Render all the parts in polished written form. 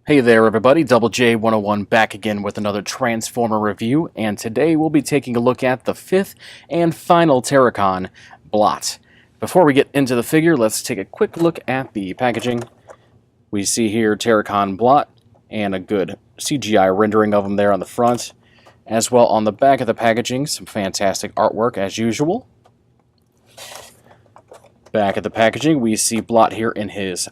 Hey there everybody, Double J101 back again with another Transformer review, and today we'll be taking a look at the fifth and final Terrorcon, Blot. Before we get into the figure, let's take a quick look at the packaging. We see here Terrorcon Blot, and a good CGI rendering of him there on the front. As well on the back of the packaging, some fantastic artwork as usual. Back of the packaging, we see Blot here in his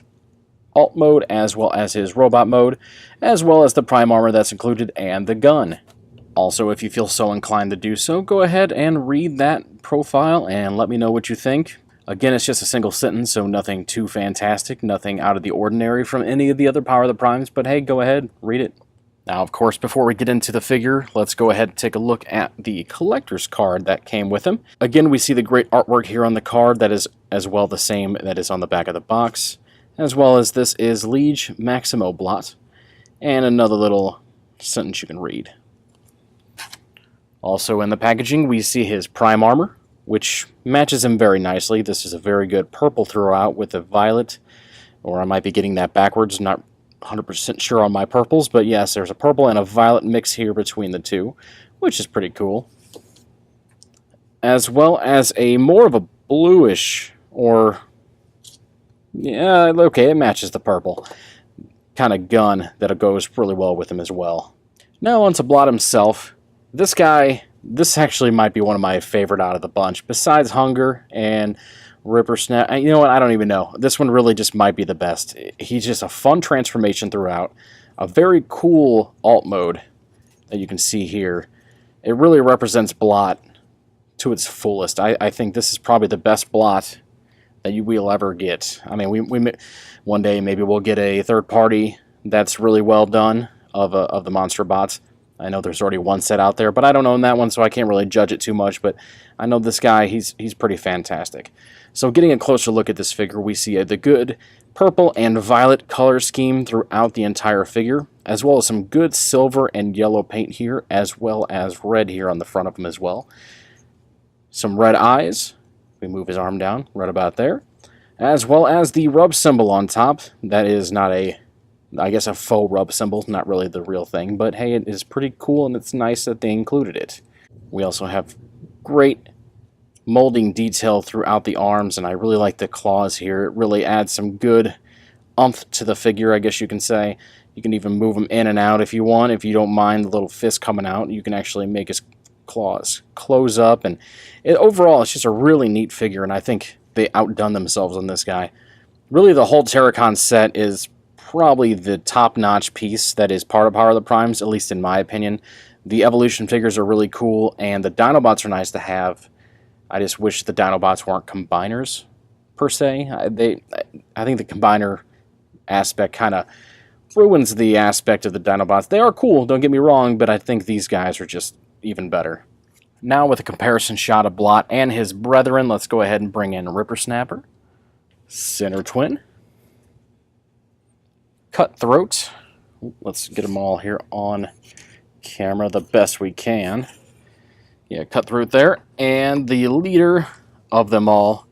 alt mode, as well as his robot mode, as well as the prime armor that's included and the gun. Also, if you feel so inclined to do so, go ahead and read that profile and let me know what you think. Again, it's just a single sentence, so nothing too fantastic, nothing out of the ordinary from any of the other Power of the Primes, but hey, go ahead, read it. Now, of course, before we get into the figure, let's go ahead and take a look at the collector's card that came with him. Again, we see the great artwork here on the card that is as well the same that is on the back of the box. As well as this is Liege Maximo Blot, and another little sentence you can read. Also in the packaging we see his prime armor, which matches him very nicely. This is a very good purple throughout with a violet, or I might be getting that backwards, not 100% sure on my purples, but yes, there's a purple and a violet mix here between the two, which is pretty cool. As well as a more of a bluish, or yeah, okay, it matches the purple kind of gun that goes really well with him as well. Now on to Blot himself. This guy, this actually might be one of my favorite out of the bunch. Besides hun-gurrr and Ripper Snap, you know what, I don't even know. This one really just might be the best. He's just a fun transformation throughout. A very cool alt mode that you can see here. It really represents Blot to its fullest. I think this is probably the best Blot that you will ever get. I mean, we one day maybe we'll get a third party that's really well done of the monster bots. I know there's already one set out there, but I don't own that one, so I can't really judge it too much. But I know this guy, he's pretty fantastic. So getting a closer look at this figure, we see the good purple and violet color scheme throughout the entire figure, as well as some good silver and yellow paint here, as well as red here on the front of him as well. Some red eyes. We move his arm down, right about there. As well as the rub symbol on top. That is not a, I guess, a faux rub symbol, not really the real thing, but hey, it is pretty cool and it's nice that they included it. We also have great molding detail throughout the arms, and I really like the claws here. It really adds some good oomph to the figure, I guess you can say. You can even move them in and out if you want. If you don't mind the little fist coming out, you can actually make his claws close up, and overall it's just a really neat figure, and I think they outdone themselves on this guy. Really, the whole Terrorcon set is probably the top-notch piece that is part of Power of the Primes, at least in my opinion. The evolution figures are really cool, and the Dinobots are nice to have. I just wish the Dinobots weren't combiners, per se. I think the combiner aspect kind of ruins the aspect of the Dinobots. They are cool, don't get me wrong, but I think these guys are just even better. Now with a comparison shot of Blot and his brethren, let's go ahead and bring in Ripper Snapper, Center Twin, Cutthroat. Let's get them all here on camera the best we can. Yeah, Cutthroat there, and the leader of them all,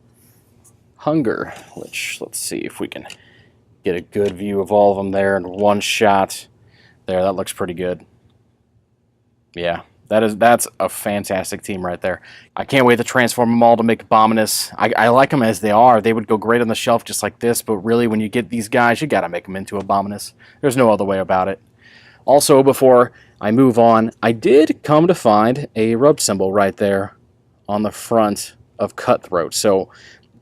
hun-gurrr, which, let's see if we can get a good view of all of them there in one shot. There, that looks pretty good. Yeah. That's a fantastic team right there. I can't wait to transform them all to make Abominus. I like them as they are. They would go great on the shelf just like this, but really when you get these guys, you gotta make them into Abominus. There's no other way about it. Also, before I move on, I did come to find a rub symbol right there on the front of Cutthroat. So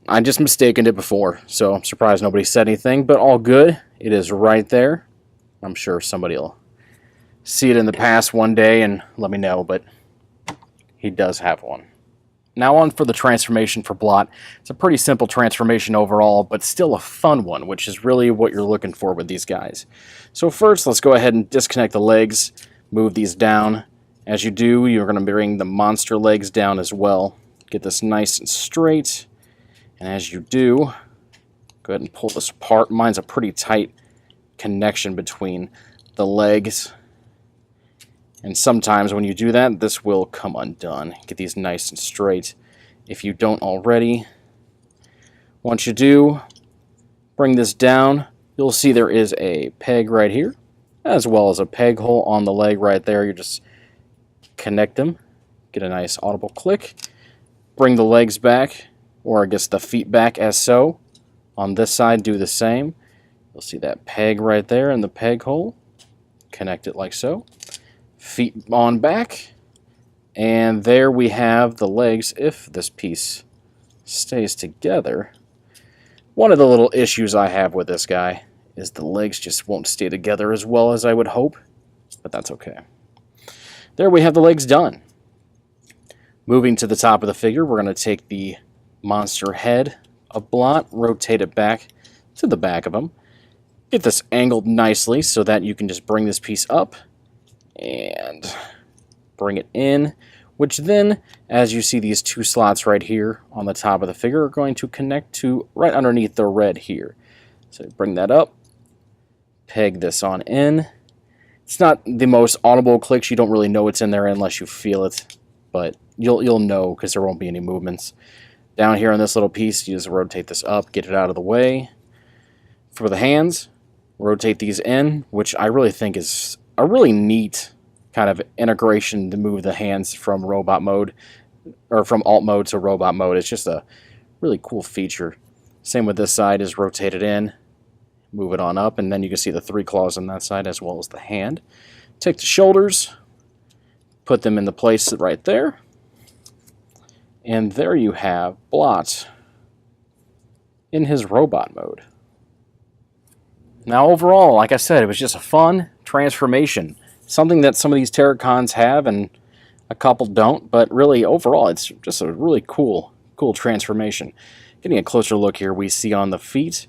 I just mistaken it before, so I'm surprised nobody said anything, but all good. It is right there. I'm sure somebody will see it in the past one day and let me know, but he does have one. Now on for the transformation for Blot. It's a pretty simple transformation overall, but still a fun one, which is really what you're looking for with these guys. So first, let's go ahead and disconnect the legs, move these down. As you do, you're going to bring the monster legs down as well. Get this nice and straight, and as you do, go ahead and pull this apart. Mine's a pretty tight connection between the legs, and sometimes when you do that, this will come undone. Get these nice and straight if you don't already. Once you do, bring this down. You'll see there is a peg right here. as well as a peg hole on the leg right there. You just connect them, get a nice audible click, bring the legs back, or I guess the feet back as so. On this side, do the same. You'll see that peg right there in the peg hole. Connect it like so. Feet on back. And there we have the legs if this piece stays together. One of the little issues I have with this guy is the legs just won't stay together as well as I would hope, but that's okay. There we have the legs done. Moving to the top of the figure, we're going to take the monster head of Blot, rotate it back to the back of him. Get this angled nicely so that you can just bring this piece up and bring it in, which then, as you see these two slots right here on the top of the figure, are going to connect to right underneath the red here. So bring that up, peg this on in. It's not the most audible clicks. You don't really know it's in there unless you feel it, but you'll know because there won't be any movements. Down here on this little piece, you just rotate this up, get it out of the way. For the hands, rotate these in, which I really think is a really neat kind of integration to move the hands from robot mode, or from alt mode to robot mode. It's just a really cool feature. Same with this side, is rotate it in, move it on up, and then you can see the 3 claws on that side as well as the hand. Take the shoulders, put them in the place right there, and there you have Blot in his robot mode. Now overall, like I said, it was just a fun transformation. Something that some of these Terrorcons have and a couple don't, but really overall it's just a really cool transformation. Getting a closer look here, we see on the feet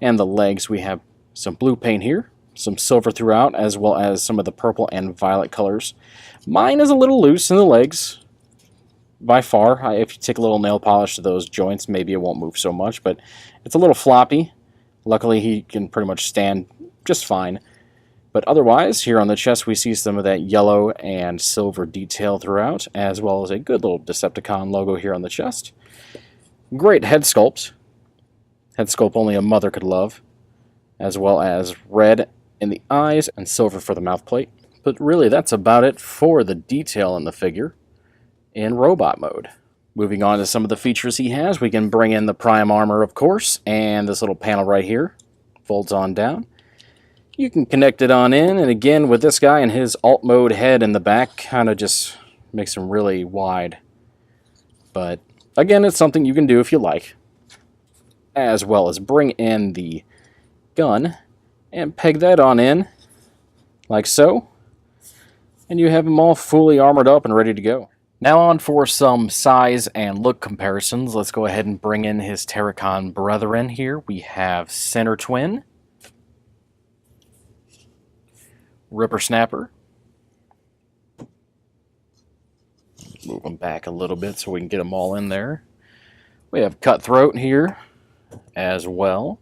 and the legs we have some blue paint here, some silver throughout, as well as some of the purple and violet colors. Mine is a little loose in the legs, by far. If you take a little nail polish to those joints, maybe it won't move so much, but it's a little floppy. Luckily, he can pretty much stand just fine. But otherwise, here on the chest, we see some of that yellow and silver detail throughout, as well as a good little Decepticon logo here on the chest. Great head sculpt. Head sculpt only a mother could love, as well as red in the eyes and silver for the mouth plate. But really, that's about it for the detail in the figure in robot mode. Moving on to some of the features he has, we can bring in the Prime Armor, of course, and this little panel right here folds on down. You can connect it on in, and again, with this guy and his alt mode head in the back, kind of just makes him really wide. But again, it's something you can do if you like. As well as bring in the gun and peg that on in, like so. And you have him all fully armored up and ready to go. Now on for some size and look comparisons. Let's go ahead and bring in his Terrorcon brethren here. We have Center Twin, Ripper Snapper. Move them back a little bit so we can get them all in there. We have Cutthroat here as well.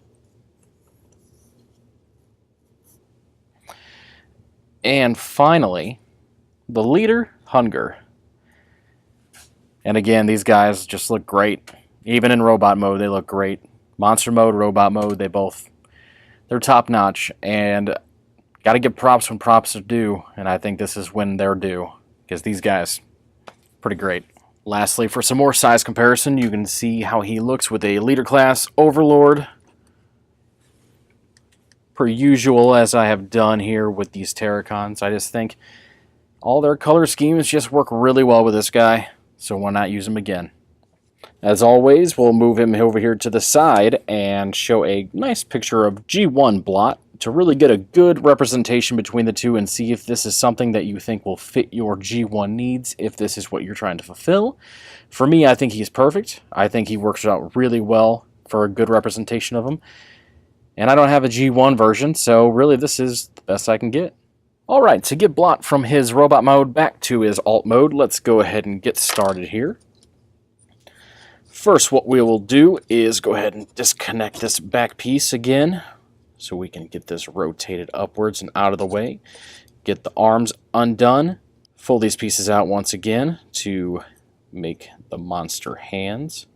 And finally, the leader, hun-gurrr. And again, these guys just look great. Even in robot mode, they look great. Monster mode, robot mode, they're top notch. And got to give props when props are due. And I think this is when they're due, because these guys, pretty great. Lastly, for some more size comparison, you can see how he looks with a leader class Overlord. Per usual, as I have done here with these Terrorcons, I just think all their color schemes just work really well with this guy. So why not use him again? As always, we'll move him over here to the side and show a nice picture of G1 Blot to really get a good representation between the two and see if this is something that you think will fit your G1 needs, if this is what you're trying to fulfill. For me, I think he's perfect. I think he works out really well for a good representation of him. And I don't have a G1 version, so really this is the best I can get. Alright, to get Blot from his robot mode back to his alt mode, let's go ahead and get started here. First, what we will do is go ahead and disconnect this back piece again, so we can get this rotated upwards and out of the way. Get the arms undone. Fold these pieces out once again to make the monster hands.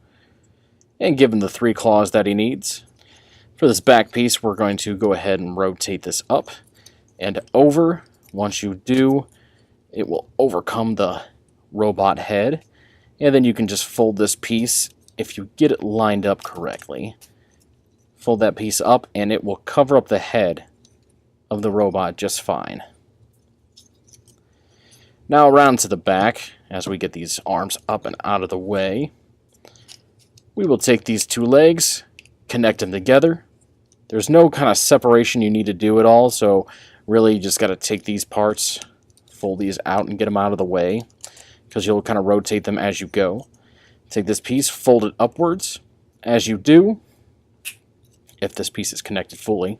And give him the 3 claws that he needs. For this back piece, we're going to go ahead and rotate this up. and over. Once you do, it will overcome the robot head, and then you can just fold this piece if you get it lined up correctly. Fold that piece up and it will cover up the head of the robot just fine. Now around to the back, as we get these arms up and out of the way, we will take these two legs, connect them together. There's no kind of separation you need to do at all, so really you just got to take these parts, fold these out and get them out of the way, because you'll kind of rotate them as you go. Take this piece, fold it upwards. As you do, if this piece is connected fully,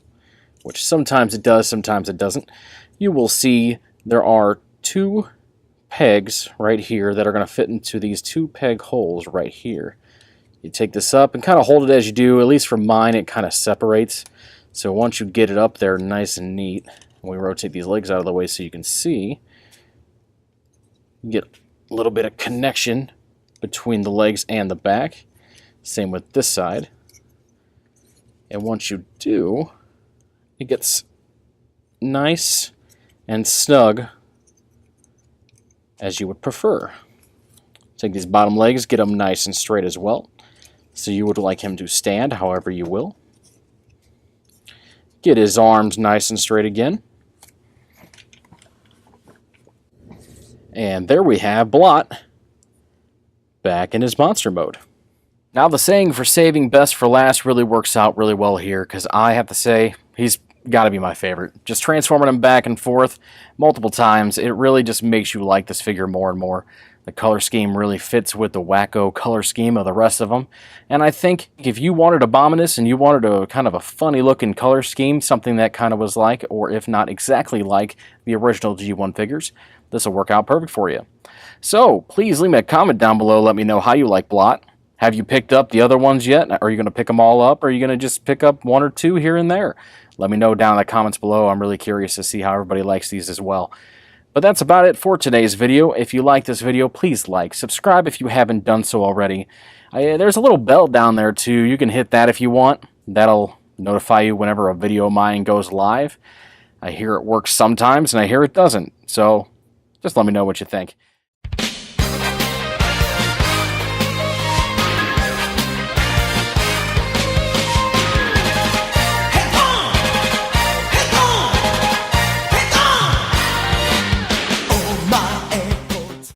which sometimes it does, sometimes it doesn't, you will see there are two pegs right here that are going to fit into these two peg holes right here. You take this up and kind of hold it as you do. At least for mine, it kind of separates. So once you get it up there nice and neat, we rotate these legs out of the way so you can see, you get a little bit of connection between the legs and the back. Same with this side. And once you do, it gets nice and snug as you would prefer. Take these bottom legs, get them nice and straight as well. So you would like him to stand however you will. Get his arms nice and straight again. And there we have Blot back in his monster mode. Now the saying for saving best for last really works out really well here, because I have to say he's got to be my favorite. Just transforming him back and forth multiple times, it really just makes you like this figure more and more. The color scheme really fits with the wacko color scheme of the rest of them. And I think if you wanted Abominus and you wanted a kind of a funny looking color scheme, something that kind of was like, or if not exactly like, the original G1 figures, this will work out perfect for you. So please leave me a comment down below. Let me know how you like Blot. Have you picked up the other ones yet? Are you going to pick them all up? Or are you going to just pick up one or two here and there? Let me know down in the comments below. I'm really curious to see how everybody likes these as well. But that's about it for today's video. If you like this video, please like, subscribe if you haven't done so already. There's a little bell down there too. You can hit that if you want. That'll notify you whenever a video of mine goes live. I hear it works sometimes and I hear it doesn't. So just let me know what you think.